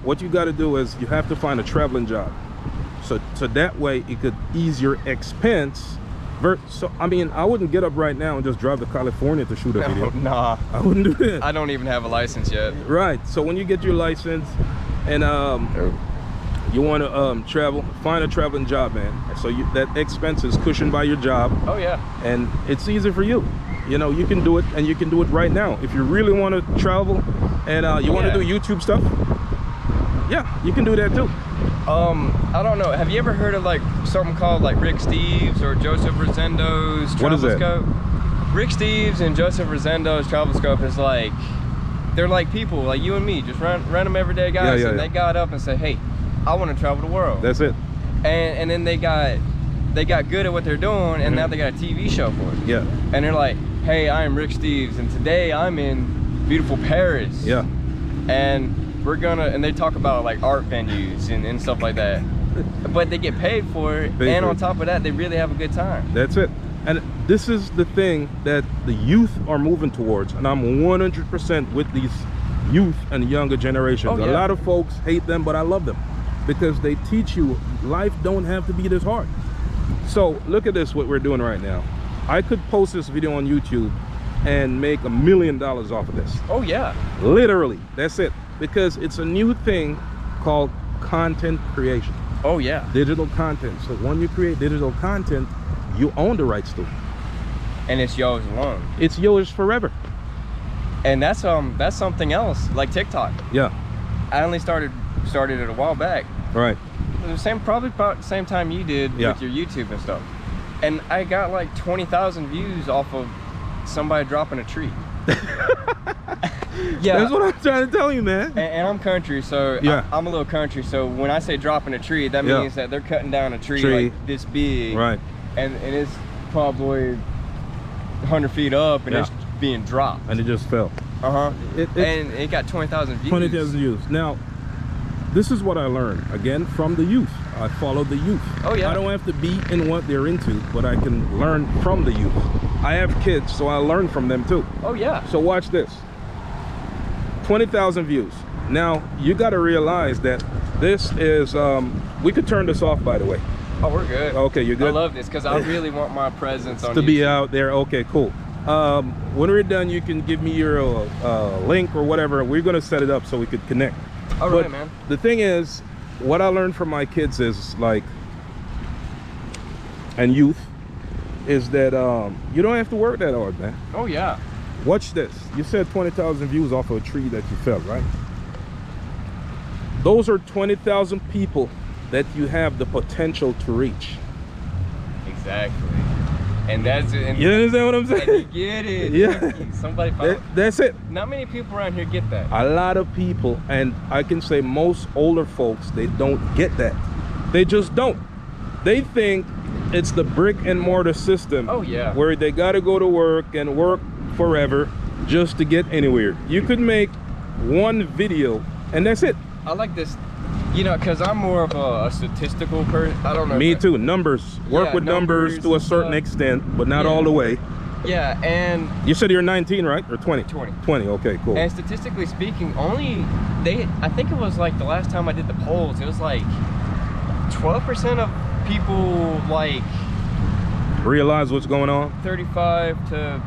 what you got to do is you have to find a traveling job. So that way it could ease your expense. So I mean, I wouldn't get up right now and just drive to California to shoot a video. Nah, I wouldn't do that. I don't even have a license yet. Right. So when you get your license and you want to travel, find a traveling job, man. So that expense is cushioned by your job. Oh yeah. And it's easy for you. You know, you can do it, and you can do it right now. If you really want to travel and you want to do YouTube stuff, yeah, you can do that too. I don't know. Have you ever heard of like something called like Rick Steves or Joseph Rosendo's Travel Scope? Rick Steves and Joseph Rosendo's Travel Scope is like, they're like people like you and me, just random everyday guys. And they got up and said, hey, I want to travel the world. That's it. And then they got good at what they're doing, and now they got a TV show for it. Yeah. And they're like, hey, I'm Rick Steves, and today I'm in beautiful Paris. Yeah. And we're gonna, and they talk about like art venues and stuff like that. But they get paid for it, and on top of that, they really have a good time. That's it. And this is the thing that the youth are moving towards, and I'm 100% with these youth and younger generations. A lot of folks hate them, but I love them because they teach you life don't have to be this hard. So look at this, what we're doing right now. I could post this video on YouTube and make $1 million off of this. Oh yeah. Literally, that's it. Because it's a new thing called content creation. Oh yeah. Digital content. So when you create digital content, you own the rights to it. And it's yours alone. It's yours forever. And that's something else, like TikTok. Yeah. I only started it a while back. Right. Probably about the same time you did with your YouTube and stuff. And I got like 20,000 views off of somebody dropping a tree. Yeah, that's what I'm trying to tell you, man. And I'm country, so I'm a little country. So when I say dropping a tree, that means that they're cutting down a tree like this big, right? And it's probably 100 feet up, and it's being dropped. And it just fell. And it got 20,000 views. 20,000 views. Now, this is what I learned again from the youth. I follow the youth. Oh yeah. I don't have to be in what they're into, but I can learn from the youth. I have kids, so I learn from them too. Oh yeah. So watch this. 20,000 views. Now you got to realize that this is we could turn this off, by the way. Oh, we're good. Okay, you're good. I love this because I really want my presence on to YouTube. Be out there. Okay, cool. When we're done, you can give me your link or whatever. We're gonna set it up so we could connect. All right, man. The thing is, what I learned from my kids is like, and youth, is that you don't have to work that hard, man. Oh yeah. Watch this. You said 20,000 views off of a tree that you fell, right? Those are 20,000 people that you have the potential to reach. Exactly. And that's it. You understand what I'm saying? And you get it. Yeah. Somebody found that's it. Not many people around here get that. A lot of people, and I can say most older folks, they don't get that. They just don't. They think it's the brick and mortar system. Oh yeah. Where they got to go to work and work forever just to get anywhere. You could make one video and that's it. I like this, you know, because I'm more of a statistical person. I don't know. Me too. Numbers. Work with numbers to a certain extent, but not all the way. Yeah, and you said you're 19, right? Or 20? 20. Okay, cool. And statistically speaking, I think it was like the last time I did the polls, it was like 12% of people like realize what's going on. 35 to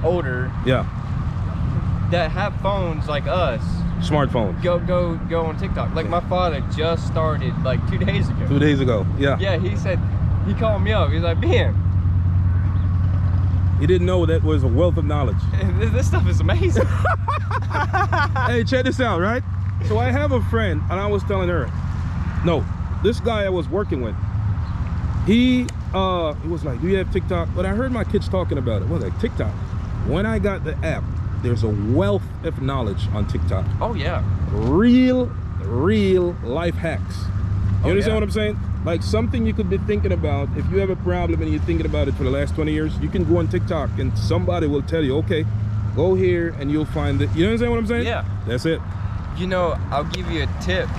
older. Yeah. That have phones like us. Smartphones. Go on TikTok. Like my father just started like 2 days ago. 2 days ago. Yeah. Yeah, he called me up. He's like, Ben. He didn't know that was a wealth of knowledge. This stuff is amazing. Hey, check this out, right? So I have a friend, and I was telling her, no, this guy I was working with, he was like, do you have TikTok? But I heard my kids talking about it. I was like, TikTok. When I got the app, there's a wealth of knowledge on TikTok. Oh yeah. Real life hacks. You understand what I'm saying? Like something you could be thinking about. If you have a problem and you're thinking about it for the last 20 years, you can go on TikTok and somebody will tell you, okay, go here and you'll find it. You understand what I'm saying? Yeah. That's it. You know, I'll give you a tip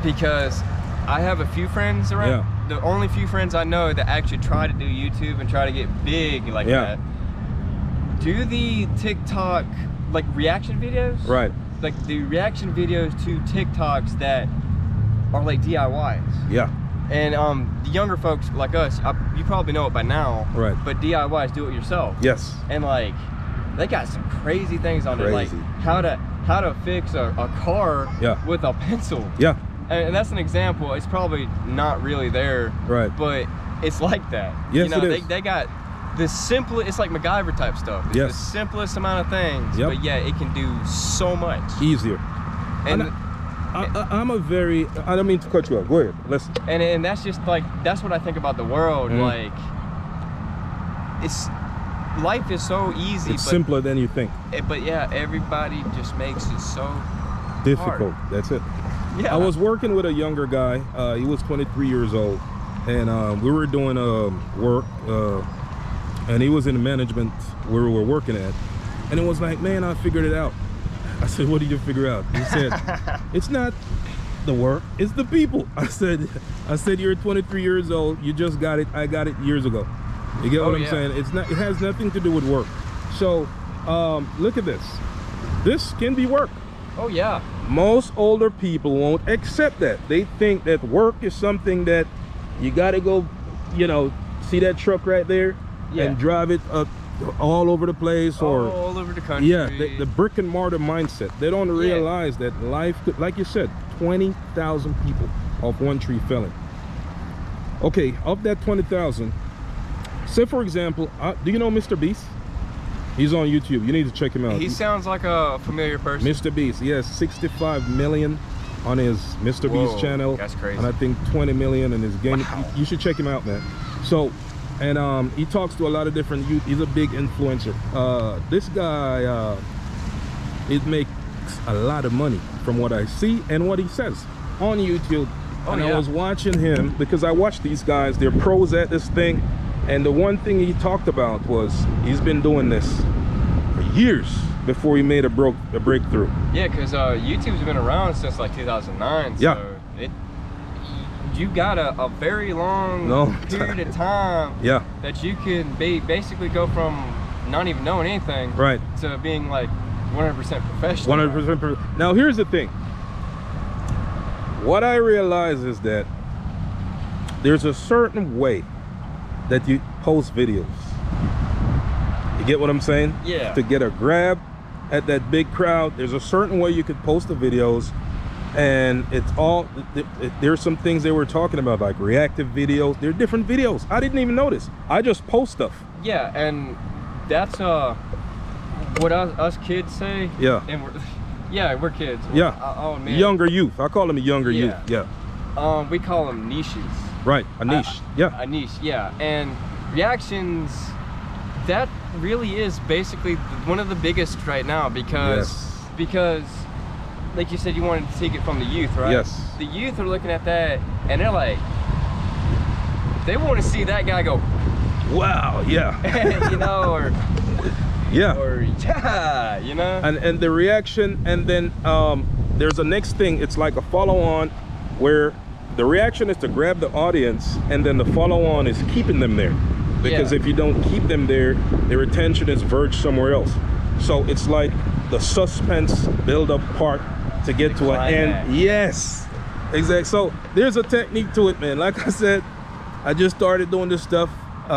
because I have a few friends around. Yeah. The only few friends I know that actually try to do YouTube and try to get big like that. Do the TikTok like reaction videos. Right. like the reaction videos to TikToks that are like DIYs. Yeah. And the younger folks like us, you probably know it by now. Right. But DIYs, do it yourself. Yes. And like, they got some crazy things on it, like Crazy. how to fix a car with a pencil. Yeah. And that's an example. It's probably not really there. Right. But it's like that. Yes, you know, it is. they got the simplest. It's like MacGyver type stuff. It's Yes. the simplest amount of things. Yep. But yeah, it can do so much. Easier. And I'm a very, I don't mean to cut you off. Go ahead. Listen. and that's just like, that's what I think about the world. Like, life is so easy. It's simpler than you think. But yeah, everybody just makes it so Difficult. hard. That's it. Yeah. I was working with a younger guy. He was 23 years old, and we were doing work, and he was in the management where we were working at, and it was like, man, I figured it out. I said, what did you figure out? He said, it's not the work, it's the people. I said, you're 23 years old. You just got it. I got it years ago. You get what I'm saying? It's not. It has nothing to do with work. So look at this. This can be work. Oh yeah. Most older people won't accept that. They think that work is something that you got to go, you know, see that truck right there and drive it up all over the place, or all over the country. Yeah, the brick and mortar mindset. They don't realize that life could, like you said, 20,000 people off one tree felling. Okay, of that 20,000, say for example, do you know Mr. Beast? He's on YouTube. You need to check him out. He sounds like a familiar person. Mr. Beast. He has 65 million on his Mr. Beast channel. That's crazy. And I think 20 million in his game. Wow. You should check him out, man. So, and he talks to a lot of different youth. He's a big influencer. This guy, it makes a lot of money from what I see and what he says on YouTube. I was watching him because I watch these guys. They're pros at this thing. And the one thing he talked about was he's been doing this for years before he made a breakthrough. Yeah, because YouTube's been around since like 2009. Yeah. So you got a very long period of time that you can basically go from not even knowing anything to being like 100% professional. 100%. Now here's the thing. What I realize is that there's a certain way that you post videos. You get what I'm saying? Yeah. To get a grab at that big crowd, there's a certain way you could post the videos, and it's all, there's some things they were talking about, like reactive videos. They're different videos. I didn't even notice. I just post stuff. Yeah, and that's what us kids say. Yeah. And we're kids. Yeah. Oh man. Younger youth. I call them a younger youth. Yeah. We call them niches. Right, a niche. A niche, yeah. And reactions, that really is basically one of the biggest right now, because like you said, you wanted to take it from the youth, right? Yes. The youth are looking at that and they're like, they want to see that guy go, wow, yeah. you know, or yeah, you know. And the reaction, and then there's a next thing. It's like a follow-on where the reaction is to grab the audience, and then the follow-on is keeping them there. Because if you don't keep them there, their attention is verged somewhere else. So it's like the suspense build-up part to get to an end. Yes, exactly. So there's a technique to it, man. Like I said, I just started doing this stuff